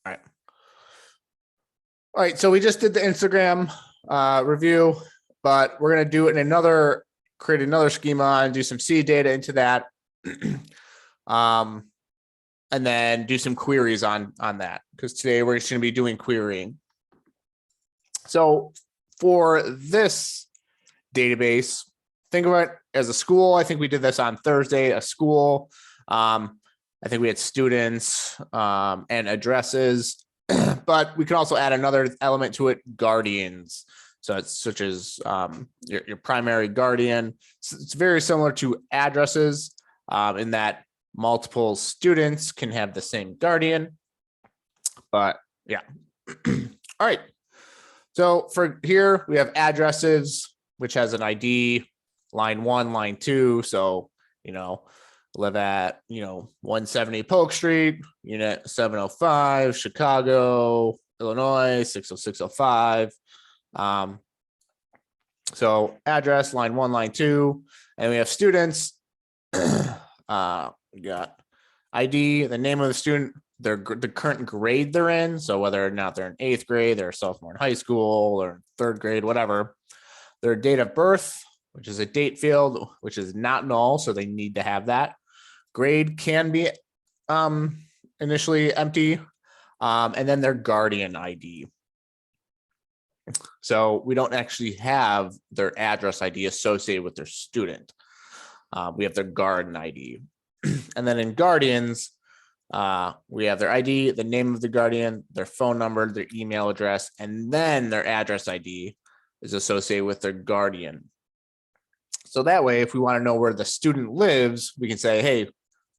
All right. All right, so we just did the Instagram review, but we're going to do it in create another schema and do some seed data into that. And then do some queries on that, because today we're just going to be doing querying. So for this database, think of it as a school. I think we did this on Thursday, a school. I think we had students and addresses, but we can also add another element to it, guardians. So it's such as your primary guardian. So it's very similar to addresses in that multiple students can have the same guardian. But yeah. All right. So for here, we have addresses, which has an ID, line 1, line 2. So, live at, 170 Polk Street, unit 705, Chicago, Illinois, 60605. So address, line 1, line 2, and we have students. We got ID, the name of the student, the current grade they're in. So whether or not they're in 8th grade, they're a sophomore in high school, or 3rd grade, whatever. Their date of birth, which is a date field, which is not null, so they need to have that. Grade can be initially empty, and then their guardian ID. So we don't actually have their address ID associated with their student. We have their guardian ID. And then in guardians, we have their ID, the name of the guardian, their phone number, their email address, and then their address ID is associated with their guardian. So that way, if we want to know where the student lives, we can say, hey,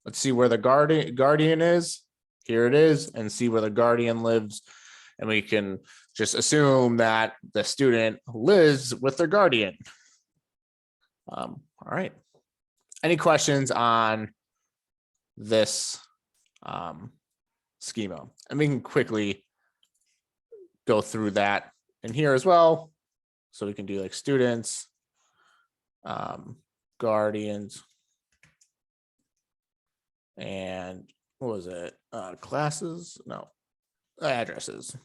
let's see where the guardian is. Here it is, and see where the guardian lives. And we can just assume that the student lives with their guardian. All right. Any questions on this schema? And we can quickly go through that in here as well. So we can do like students, guardians, and what was it? Classes? No, addresses.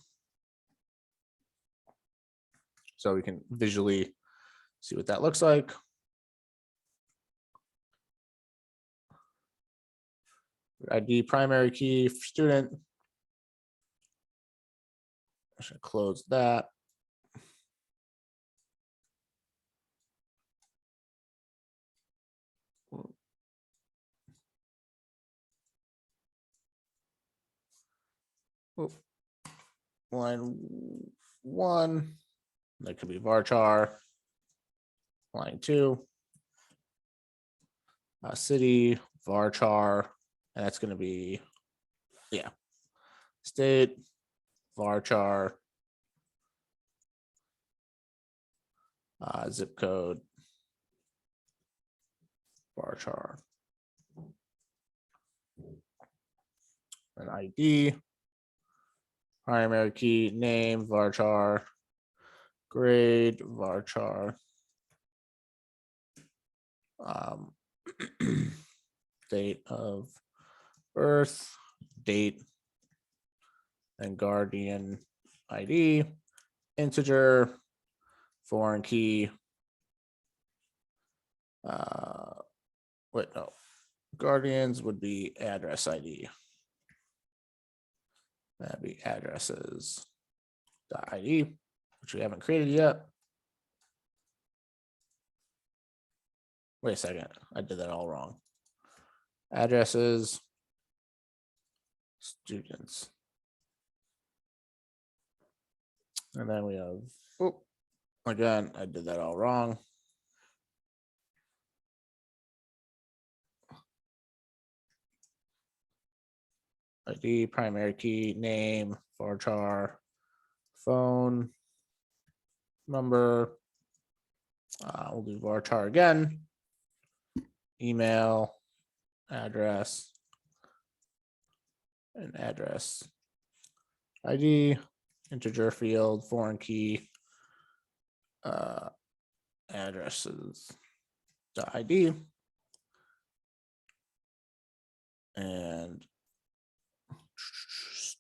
So we can visually see what that looks like. ID primary key for student. I should close that. Line 1, that could be varchar. Line 2, city, varchar, and that's going to be, state, varchar, zip code, varchar, an ID, primary key, name, varchar, grade, varchar, date of birth, date, and guardian ID, integer, foreign key, guardians would be address ID. That'd be addresses.id, which we haven't created yet. Wait a second, I did that all wrong. Addresses, students. And then we have, again, I did that all wrong. ID, primary key, name, varchar, phone number. We'll do varchar again. Email, address, and address. ID, integer field, foreign key, addresses.id, and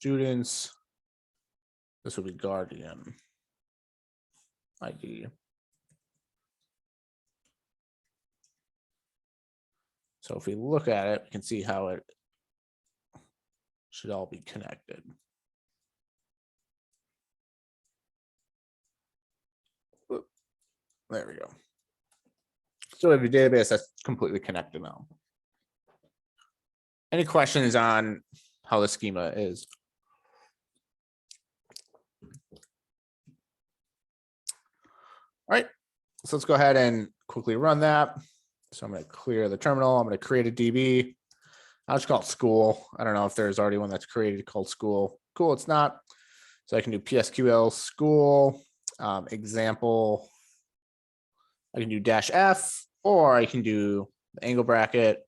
students. This will be guardian ID. So if we look at it, we can see how it should all be connected. There we go. So if your database, that's completely connected now. Any questions on how the schema is? All right, so let's go ahead and quickly run that. So I'm going to clear the terminal. I'm going to create a DB. I'll just call it school. I don't know if there's already one that's created called school. Cool, it's not. So I can do PSQL school example. I can do -F, or I can do the angle bracket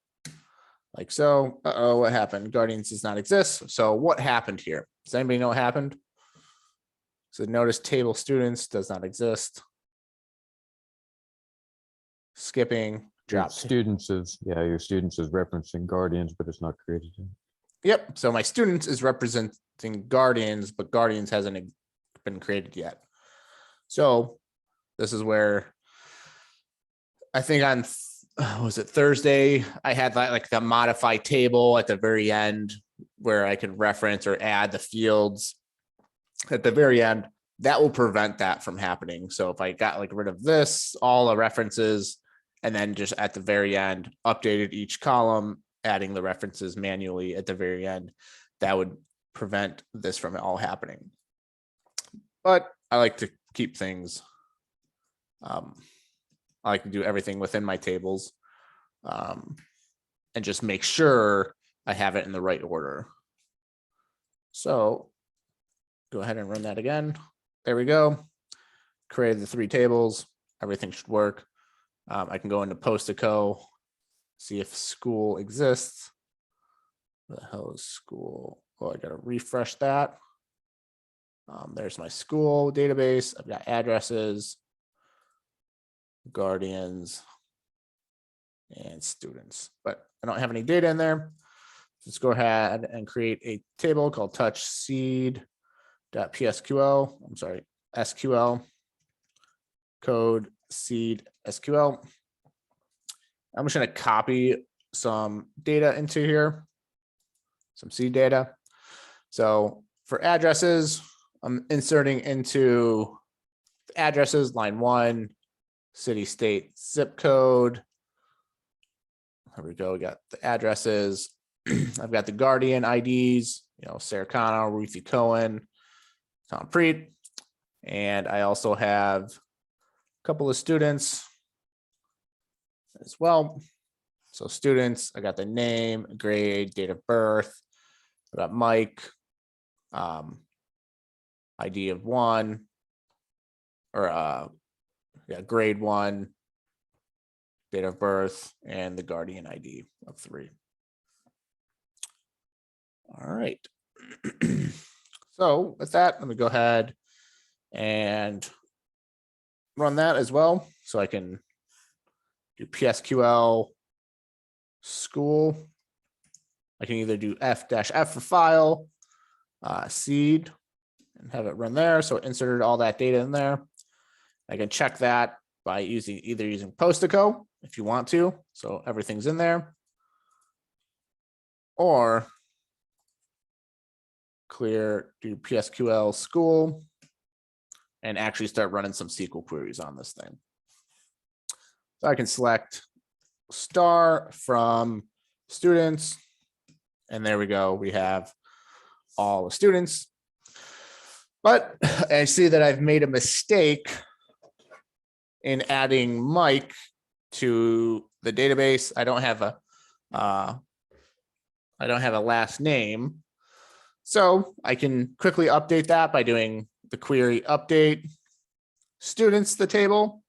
like so. Uh-oh, what happened? Guardians does not exist. So what happened here? Does anybody know what happened? So notice table students does not exist. Skipping, Your drop. students is, yeah, your students is referencing guardians, but it's not created yet. Yep. So my students is representing guardians, but guardians hasn't been created yet. So this is where I think on, was it Thursday? I had like the modify table at the very end where I could reference or add the fields at the very end. That will prevent that from happening. So if I got like rid of this, all the references, and then just at the very end, updated each column, adding the references manually at the very end, that would prevent this from all happening. But I like to keep things, I like to do everything within my tables and just make sure I have it in the right order. So go ahead and run that again. There we go. Created the 3 tables. Everything should work. I can go into post-echo, see if school exists. What the hell is school? Oh, I gotta refresh that. There's my school database. I've got addresses, guardians, and students, but I don't have any data in there. Let's go ahead and create a table called touch seed.psql. I'm sorry, SQL code seed SQL. I'm just going to copy some data into here, some seed data. So for addresses, I'm inserting into addresses line 1, city, state, zip code. There we go. We got the addresses. I've got the guardian IDs, you know, Sarah Connor, Ruthie Cohen, Tom Preet. And I also have a couple of students as well. So students, I got the name, grade, date of birth. I got Mike, ID of 1, or yeah, grade 1, date of birth, and the guardian ID of 3. All right. So with that, let me go ahead and run that as well. So I can do PSQL school. I can either do F-F for file, seed, and have it run there. So it inserted all that data in there. I can check that by either using post-echo if you want to. So everything's in there. Or clear, do PSQL school, and actually start running some SQL queries on this thing. So I can select star from students, and there we go. We have all the students. But I see that I've made a mistake in adding Mike to the database. I don't have a last name. So I can quickly update that by doing the query update students, the table.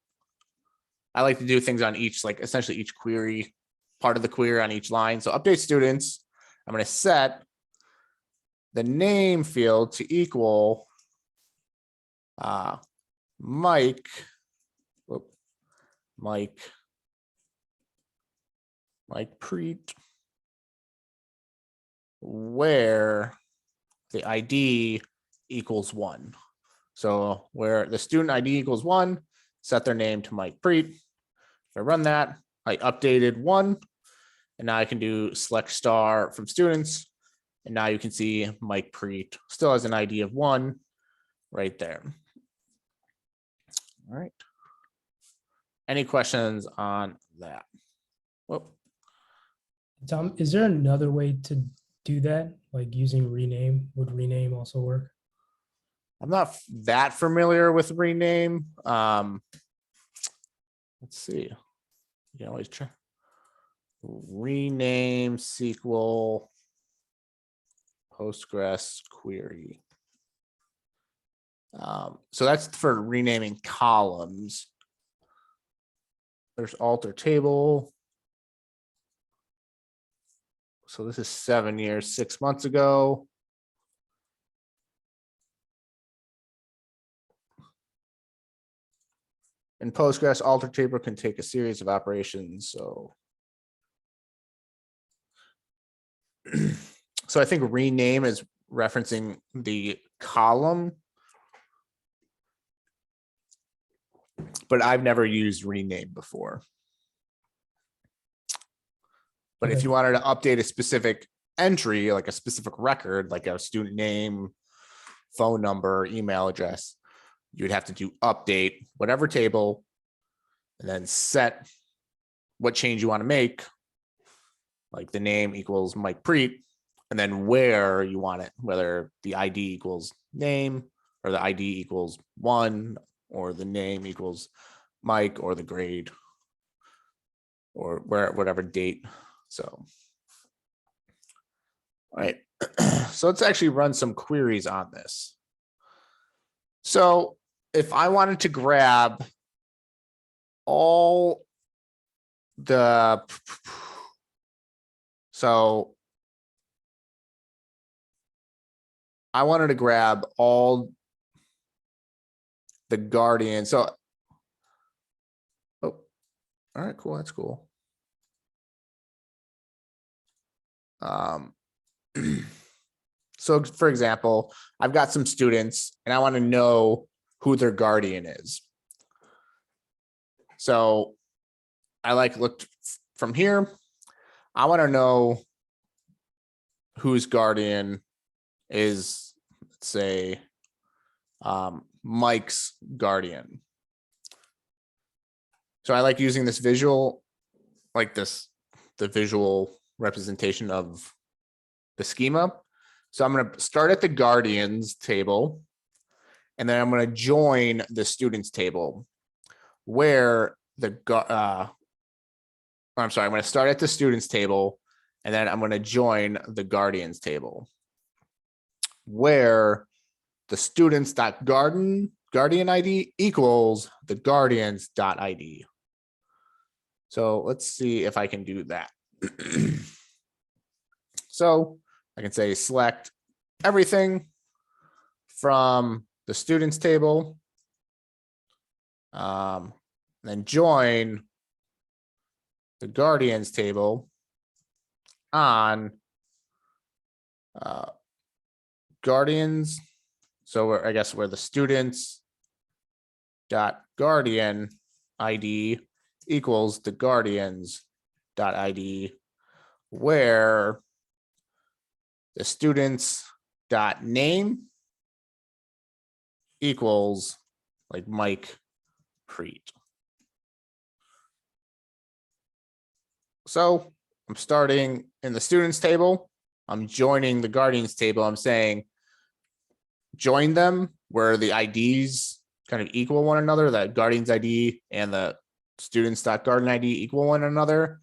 I like to do things on each, like essentially each query, part of the query on each line. So update students, I'm going to set the name field to equal Mike Preet, where the ID equals 1. So where the student ID equals 1, set their name to Mike Preet. If I run that, I updated 1, and now I can do select star from students. And now you can see Mike Preet still has an ID of 1 right there. All right. Any questions on that? Whoop. Tom, is there another way to do that? Like using rename? Would rename also work? I'm not that familiar with rename. Let's see. You can always try rename SQL Postgres query. So that's for renaming columns. There's alter table. So this is 7 years, 6 months ago. In Postgres, alter table can take a series of operations. So, so I think rename is referencing the column, but I've never used rename before. But if Okay. you wanted to update a specific entry, like a specific record, like a student name, phone number, email address, you'd have to do update whatever table and then set what change you want to make, like the name equals Mike Preet, and then where you want it, whether the ID equals name or the ID equals 1 or the name equals Mike or the grade or whatever date. So, all right. So let's actually run some queries on this. So if I wanted to grab all the, so I wanted to grab all the guardians. So, oh, all right, cool. That's cool. So for example, I've got some students and I want to know who their guardian is. So I looked from here. I want to know whose guardian is, let's say, Mike's guardian. So I like using this visual, like this, the visual representation of the schema. So I'm going to start at the guardians table, and then I'm going to join the students table where the, I'm sorry, I'm going to start at the students table, and then I'm going to join the guardians table where the students.guardian ID equals the guardians.id. So let's see if I can do that. So I can say select everything from the students table, then join the guardians table on guardians. So I guess where the students dot guardian ID equals the guardians dot ID, where the students dot name equals like Mike Preet. So I'm starting in the students table. I'm joining the guardians table. I'm saying join them where the IDs kind of equal one another, that guardians ID and the students.guardian ID equal one another,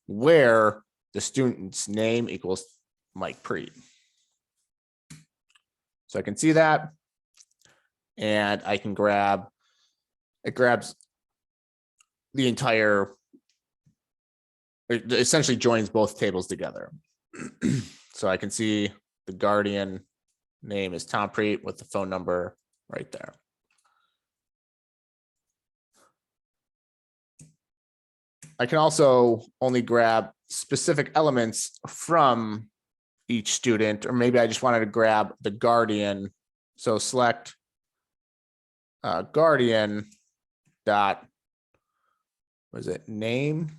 where the student's name equals Mike Preet. So I can see that, and I can grab, it grabs the entire, it essentially joins both tables together. So I can see the guardian name is Tom Preet with the phone number right there. I can also only grab specific elements from each student, or maybe I just wanted to grab the guardian. So select guardian dot, was it name?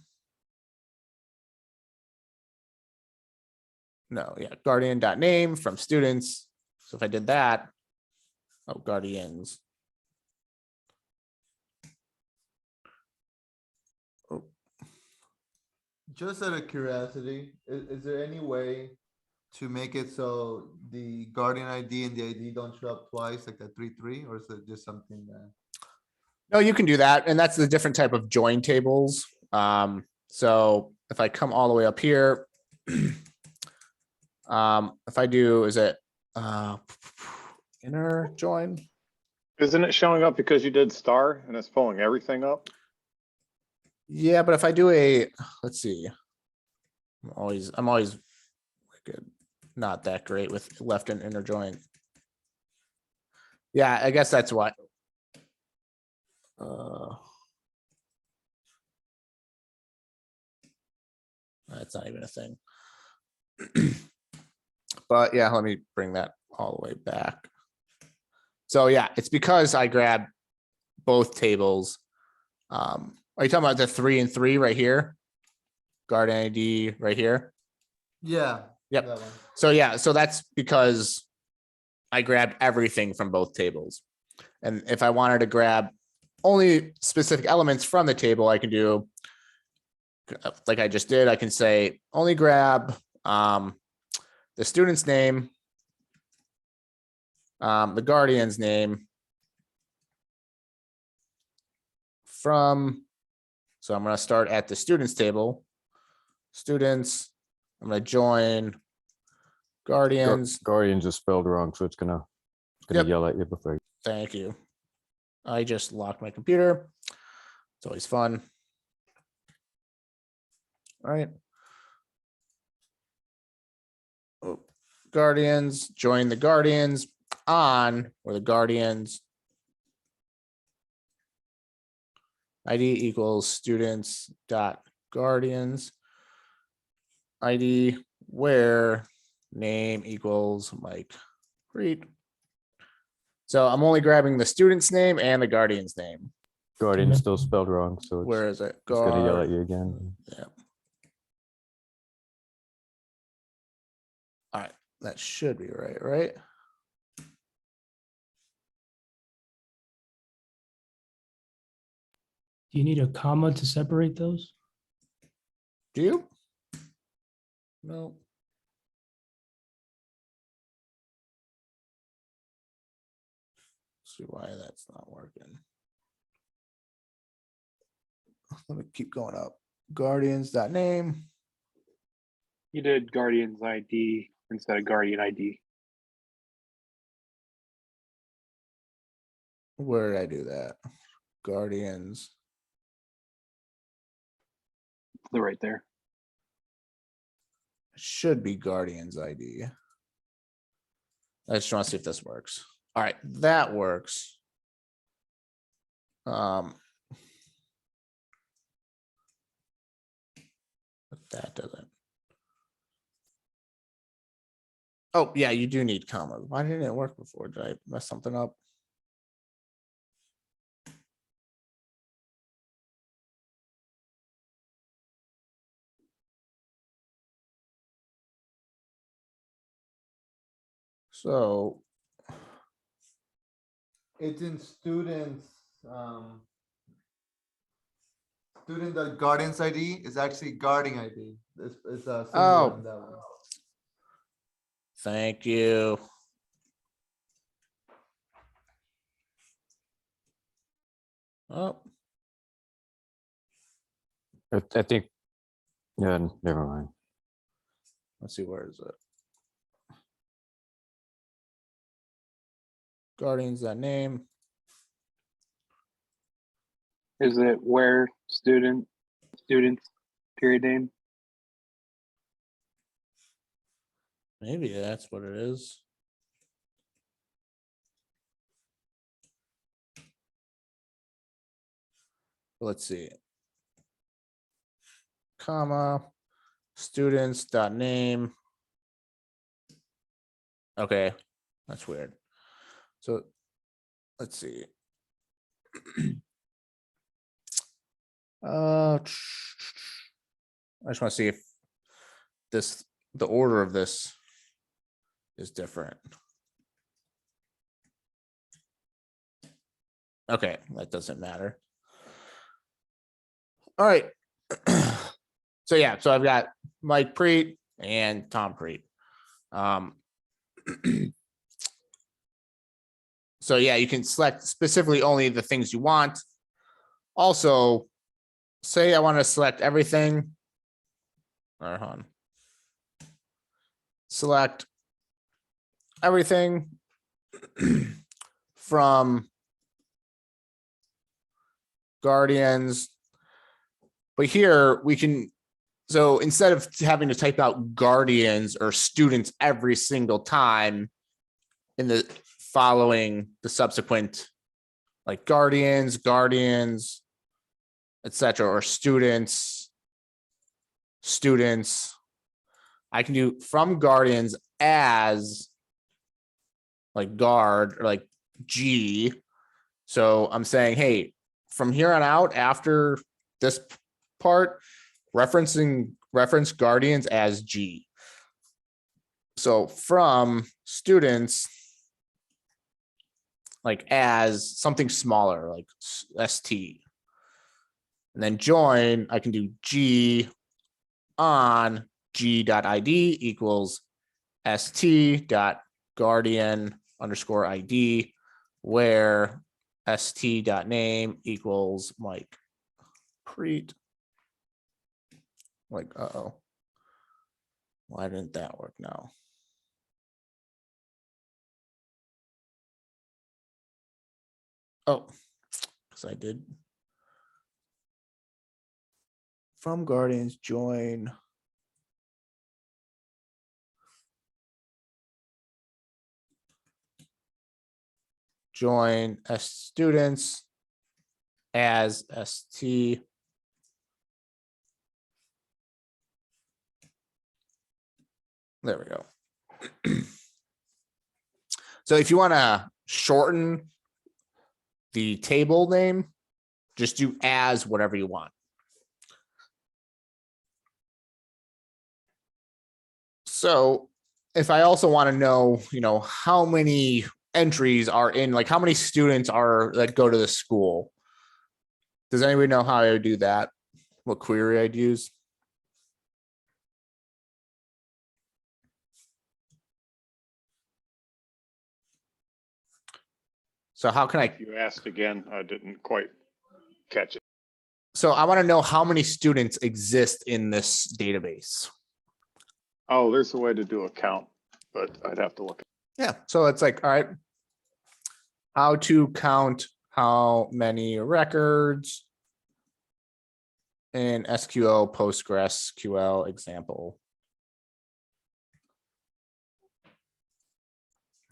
No, yeah, guardian dot name from students. So if I did that, oh, guardians. Oh, Just out of curiosity, is there any way to make it so the guardian ID and the ID don't show up twice, like that 3-3, or is it just something that? no, you can do that. And that's the different type of join tables. So if I come all the way up here, if I do, is it inner join? Isn't it showing up because you did star and it's pulling everything up? Yeah, but if I do a, let's see, I'm always good, not that great with left and inner join. Yeah, I guess that's what. That's not even a thing. But yeah, let me bring that all the way back. So yeah, it's because I grabbed both tables. Are you talking about the 3 and 3 right here? Guardian ID right here. Yeah. Yep. that one. So yeah, so that's because I grabbed everything from both tables. And if I wanted to grab only specific elements from the table, I can do like I just did. I can say only grab the student's name, the guardian's name from, so I'm going to start at the students table, students, I'm going to join guardians. Guardians is spelled wrong, so it's gonna Yep. yell at you before. Thank you. I just locked my computer. It's always fun. All right. Oh, guardians, join the guardians on, or the guardians ID equals students dot guardians ID where name equals Mike Reed. So I'm only grabbing the student's name and the guardian's name. Guardian's still spelled wrong, so it's, Where is it? it's gonna yell at Guard. you again. Yeah. All right, that should be right, right? Do you need a comma to separate those? Do you? No. See why that's not working. Let me keep going up. Guardians.name. You did Guardian's ID instead of Guardian ID. Where did I do that? Guardians. They're right there. Should be Guardians ID. I just want to see if this works. All right, that works. But that doesn't. Oh, yeah, you do need commas. Why didn't it work before? Did I mess something up? So It's in students, student guardian's ID is actually guarding ID. It's a singular Oh. on that one. thank you. Oh, I think, yeah, never mind. let's see, where is it? Guardians.name. Is it where students period name? Maybe that's what it is. Let's see. Comma, students.name. Okay, that's weird. So let's see. I just want to see if the order of this is different. Okay, that doesn't matter. All right. So yeah, so I've got Mike Preet and Tom Preet. So yeah, you can select specifically only the things you want. Also, say I want to select everything. All right, hold on. Select everything from Guardians. But here we can, so instead of having to type out Guardians or students every single time in the following the subsequent, like Guardians, etc., or students, I can do from Guardians as like guard or like G. So I'm saying, hey, from here on out, after this part, reference Guardians as G. So from students, like as something smaller, like ST. And then join, I can do G on G.id equals st.guardian underscore ID, where st.name equals Mike Preet. Like, uh-oh. Why didn't that work now? Oh, because I did. From Guardians, join. Join as students as ST. There we go. So if you want to shorten the table name, just do as whatever you want. So if I also want to know, how many entries are in, like how many students are that go to the school. Does anybody know how I would do that? What query I'd use? So how can I? You asked again, I didn't quite catch it. So I want to know how many students exist in this database. Oh, there's a way to do a count, but I'd have to look. Yeah. So it's like, all right, how to count how many records in SQL PostgreSQL example.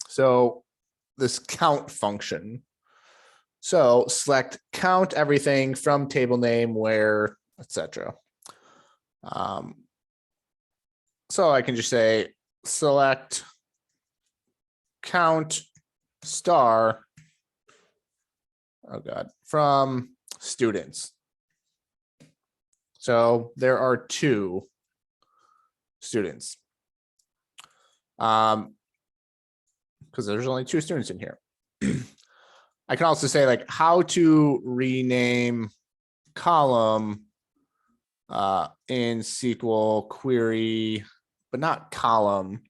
So this count function. So select count everything from table name, where, etc. So I can just say select count star. Oh God, from students. So there are 2 students. Because there's only 2 students in here. I can also say like how to rename column in SQL query, but not column.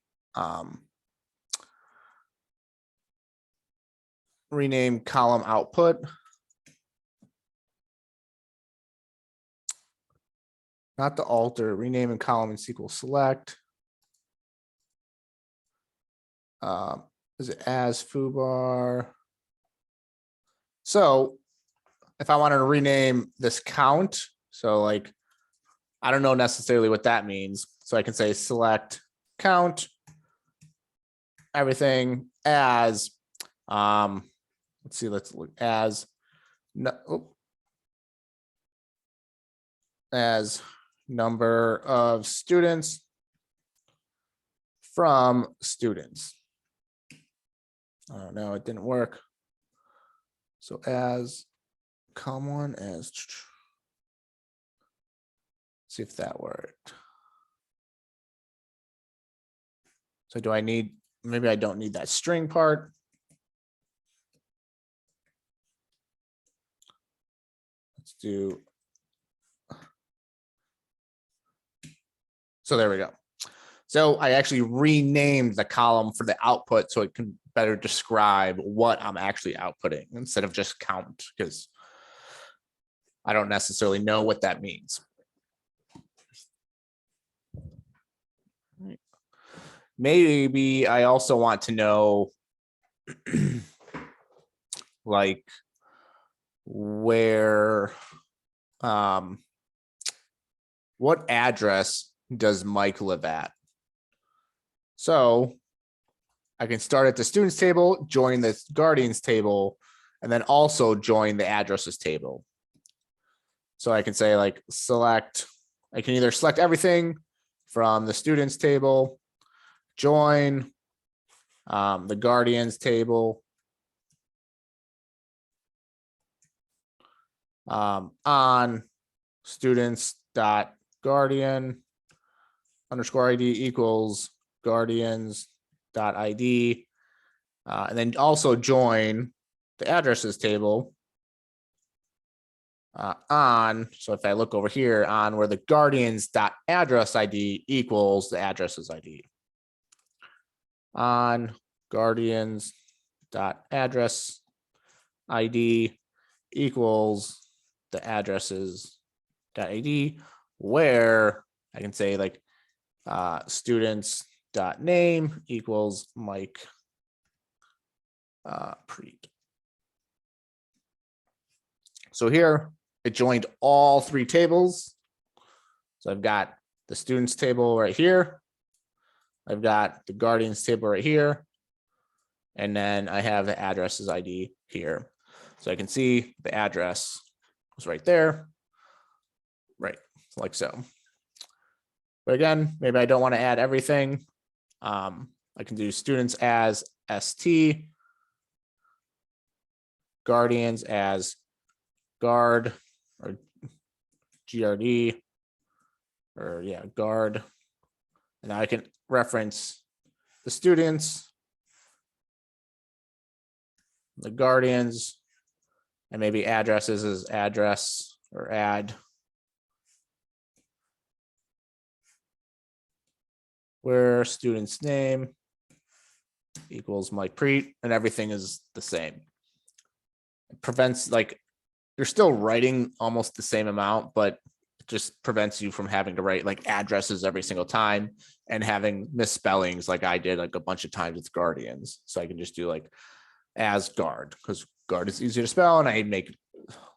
Rename column output. Not the alter, rename and column in SQL select. Is it as foobar? So if I wanted to rename this count, so like, I don't know necessarily what that means. So I can say select count everything as, let's see, let's look as, as number of students from students. Oh no, it didn't work. So as column one as see if that worked. So do I need, maybe I don't need that string part. Let's do. So there we go. So I actually renamed the column for the output so it can better describe what I'm actually outputting instead of just count, because I don't necessarily know what that means. Maybe I also want to know like where, what address does Mike live at? So I can start at the students table, join the guardians table, and then also join the addresses table. So I can say like select, I can either select everything from the students table, join the guardians table, on students dot guardian underscore ID equals guardians dot ID, and then also join the addresses table on. So if I look over here on where the guardians dot address ID equals the addresses ID, on guardians dot address ID equals the addresses dot ID, where I can say like students dot name equals Mike Preet. So here it joined all three tables. So I've got the students table right here. I've got the guardians table right here. And then I have the addresses ID here. So I can see the address was right there. Right, like so. But again, maybe I don't want to add everything. I can do students as ST, guardians as guard or GRD, or yeah, guard. And now I can reference the students, the guardians, and maybe addresses as address or add. Where student's name equals Mike Preet, and everything is the same. It prevents, like, you're still writing almost the same amount, but it just prevents you from having to write like addresses every single time and having misspellings like I did like a bunch of times with guardians. So I can just do like as guard, because guard is easier to spell and I make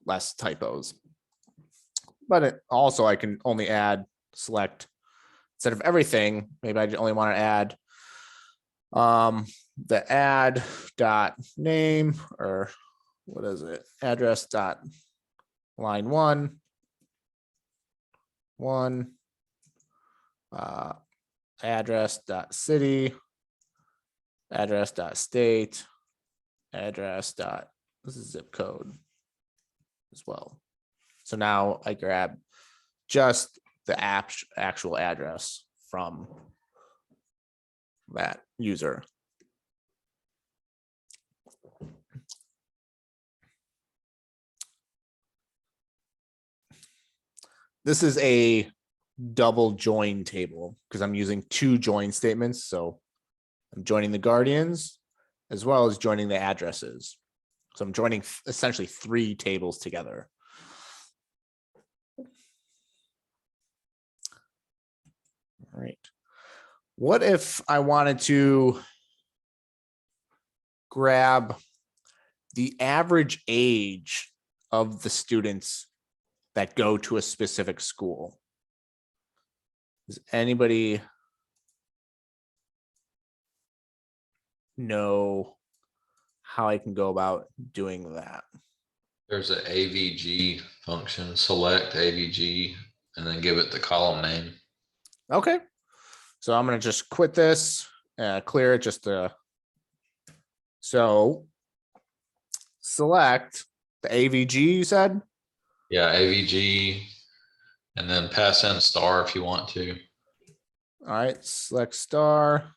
less typos. But it also, I can only add select instead of everything. Maybe I only want to add the add dot name, or what is it? Address dot line one, address dot city, address dot state, address dot, this is zip code as well. So now I grab just the actual address from that user. This is a double join table because I'm using two join statements. So I'm joining the guardians as well as joining the addresses. So I'm joining essentially three tables together. All right. What if I wanted to grab the average age of the students that go to a specific school? Does anybody know how I can go about doing that? There's an AVG function, select AVG, and then give it the column name. Okay. So I'm going to just quit this, clear it just to So select the AVG you said. Yeah, AVG, and then pass in star if you want to, All right, select star.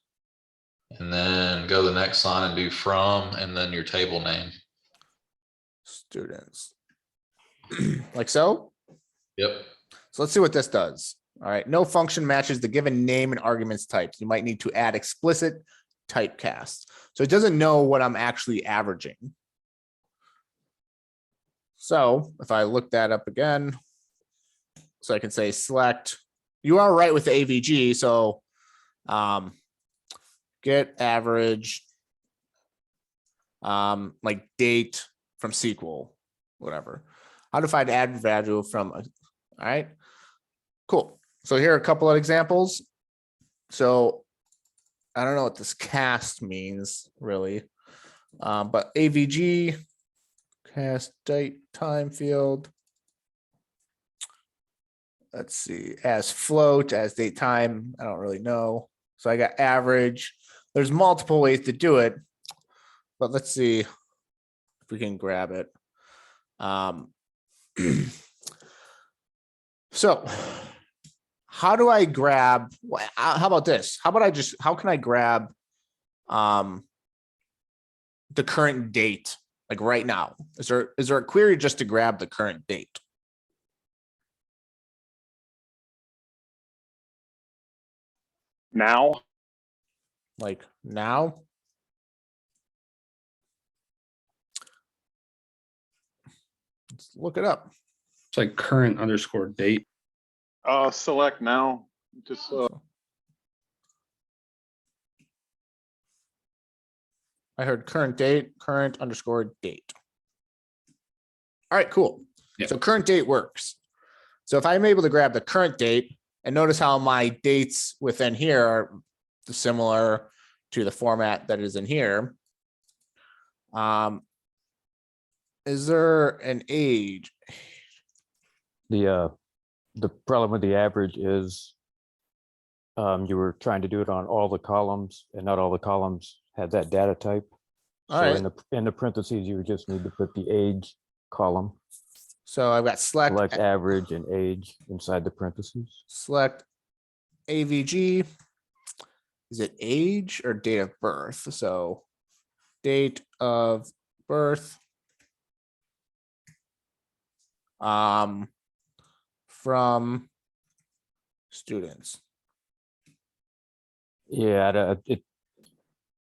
and then go to the next line and do from, and then your table name. Students. Like so. Yep. So let's see what this does. All right, no function matches the given name and arguments types. You might need to add explicit typecast. So it doesn't know what I'm actually averaging. So if I look that up again, so I can say select, you are right with the AVG. So get average, like date from SQL, whatever. How to find add value from, all right, cool. So here are a couple of examples. So I don't know what this cast means really, but AVG cast date time field. Let's see, as float, as date time. I don't really know. So I got average. There's multiple ways to do it, but let's see if we can grab it. So how do I grab, how about this? How about how can I grab the current date, like right now? Is there a query just to grab the current date? Now, Like now? Let's look it up. It's like current underscore date. Select now, just, I heard current date, current underscore date. All right, cool. Yeah. So current date works. So if I'm able to grab the current date, and notice how my dates within here are similar to the format that is in here. Is there an age? The problem with the average is you were trying to do it on all the columns, and not all the columns had that data type. All So right. in the parentheses, you would just need to put the age column, So I've got select average and age inside the parentheses. select AVG. Is it age or date of birth? So date of birth. From students. Yeah,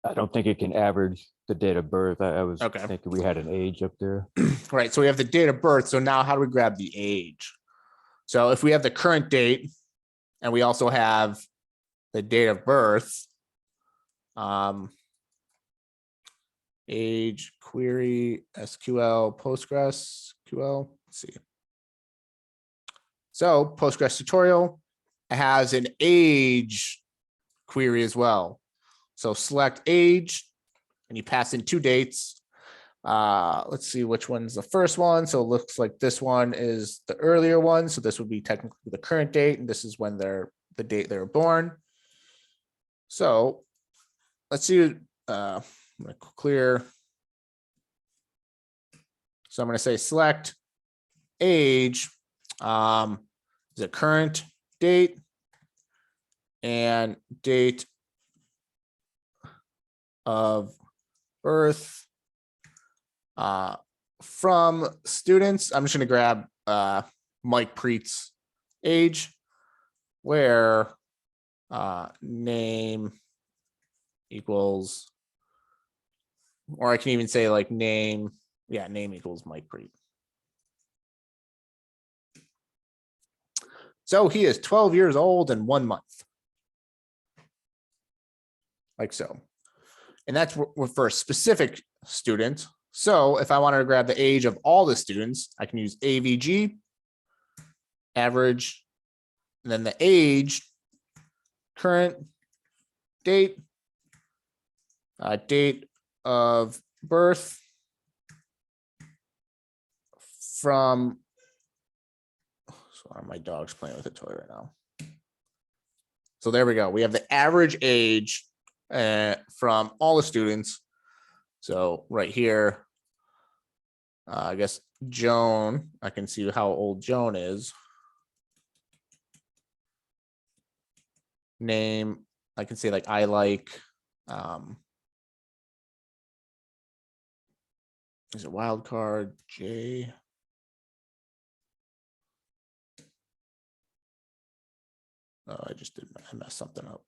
I don't think it can average the date of birth. I was Okay. thinking we had an age up there. Right, so we have the date of birth. So now how do we grab the age? So if we have the current date and we also have the date of birth, age query SQL PostgreSQL. Let's see. So Postgres tutorial has an age query as well. So select age and you pass in 2 dates. Let's see which one's the first one. So it looks like this one is the earlier one. So this would be technically the current date, and this is when the date they were born. So let's see. I'm gonna clear. So I'm gonna say select age. Is it current date and date of birth from students. I'm just going to grab Mike Preet's age, where name equals, or I can even say like name. Yeah, name equals Mike Preet. So he is 12 years old and 1 month. Like so. And that's for a specific student. So if I wanted to grab the age of all the students, I can use AVG, average, and then the age, current date, date of birth from, sorry, my dog's playing with a toy right now. So there we go. We have the average age from all the students. So right here, I guess Joan, I can see how old Joan is. Name, I can say like I like, is it wild card J? Oh, I just did, I messed something up.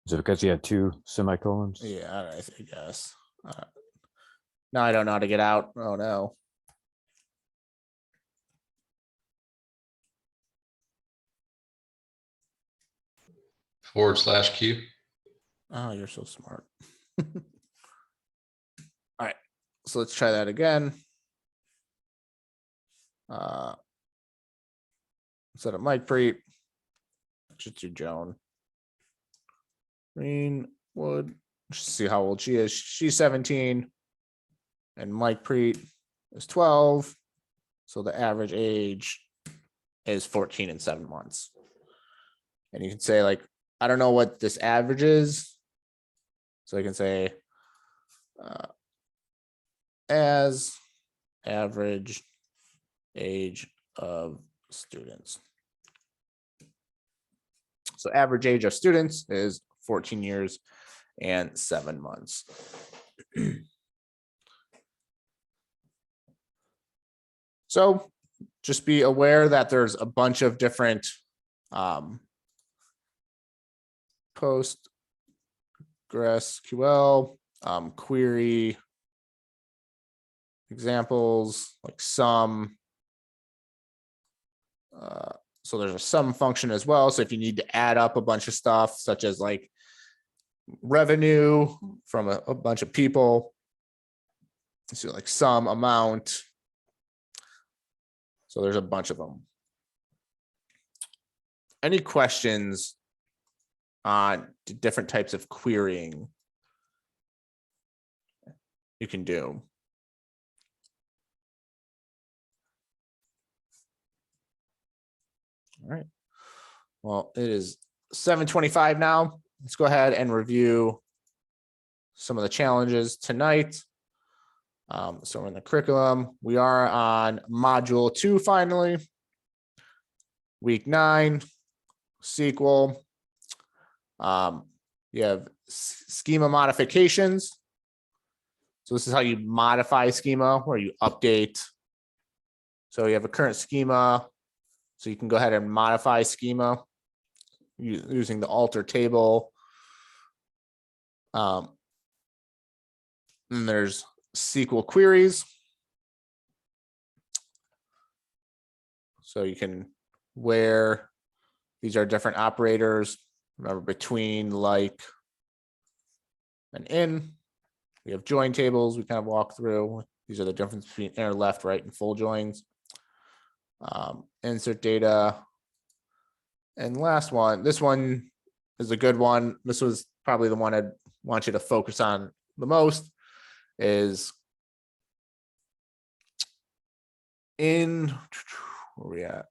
Is it because you had two semicolons? Yeah, I guess. Now I don't know how to get out. Oh no. /Q. Oh, you're so smart. All right, so let's try that again. Instead of Mike Preet, just do Joan. Greenwood, just see how old she is. She's 17 and Mike Preet is 12. So the average age is 14 and 7 months. And you can say like, I don't know what this average is. So I can say as average age of students. So average age of students is 14 years and 7 months. So just be aware that there's a bunch of different PostgreSQL query examples, like sum. So there's a sum function as well. So if you need to add up a bunch of stuff, such as like revenue from a bunch of people, so like sum amount. So there's a bunch of them. Any questions on different types of querying you can do? All right. Well, it is 7:25 now. Let's go ahead and review some of the challenges tonight. So we're in the curriculum. We are on module 2 finally. Week 9, SQL. You have schema modifications. So this is how you modify schema, where you update. So you have a current schema. So you can go ahead and modify schema using the alter table. And there's SQL queries. So you can, where these are different operators, remember between, like, and in. We have join tables we kind of walk through. These are the difference between inner, left, right, and full joins. Insert data. And last one, this one is a good one. This was probably the one I'd want you to focus on the most, is in, where are we at?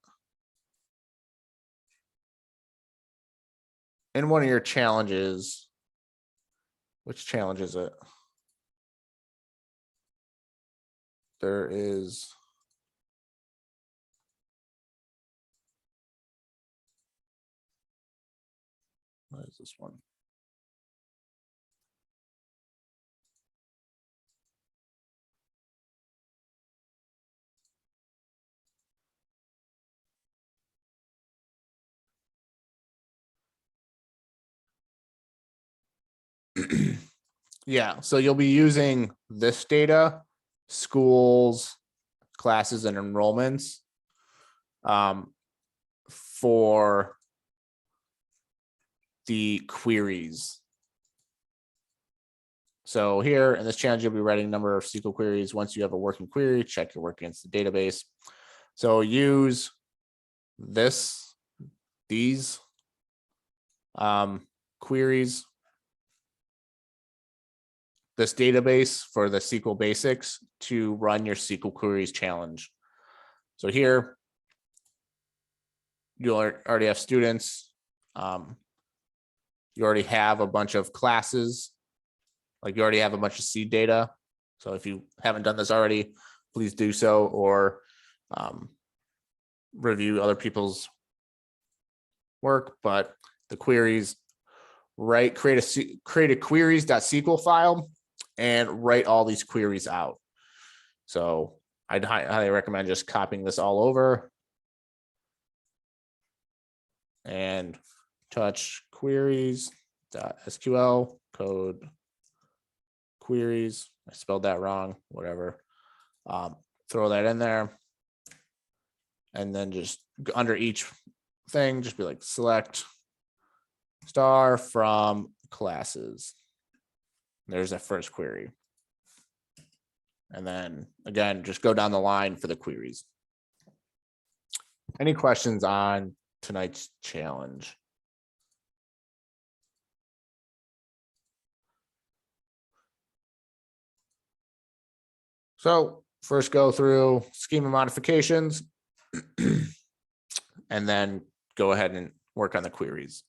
In one of your challenges, which challenge is it? There is, what is this one? Yeah, so you'll be using this data, schools, classes, and enrollments, for the queries. So here in this challenge, you'll be writing a number of SQL queries. Once you have a working query, check your work against the database. So use these queries, this database for the SQL basics to run your SQL queries challenge. So here you already have students. You already have a bunch of classes. Like you already have a bunch of seed data. So if you haven't done this already, please do so, or review other people's work. But the queries, right? Create a queries.sql file and write all these queries out. So I'd highly recommend just copying this all over and touch queries.sql code queries. I spelled that wrong, whatever. Throw that in there. And then just under each thing, just be like select star from classes. There's that first query. And then again, just go down the line for the queries. Any questions on tonight's challenge? So first go through schema modifications and then go ahead and work on the queries.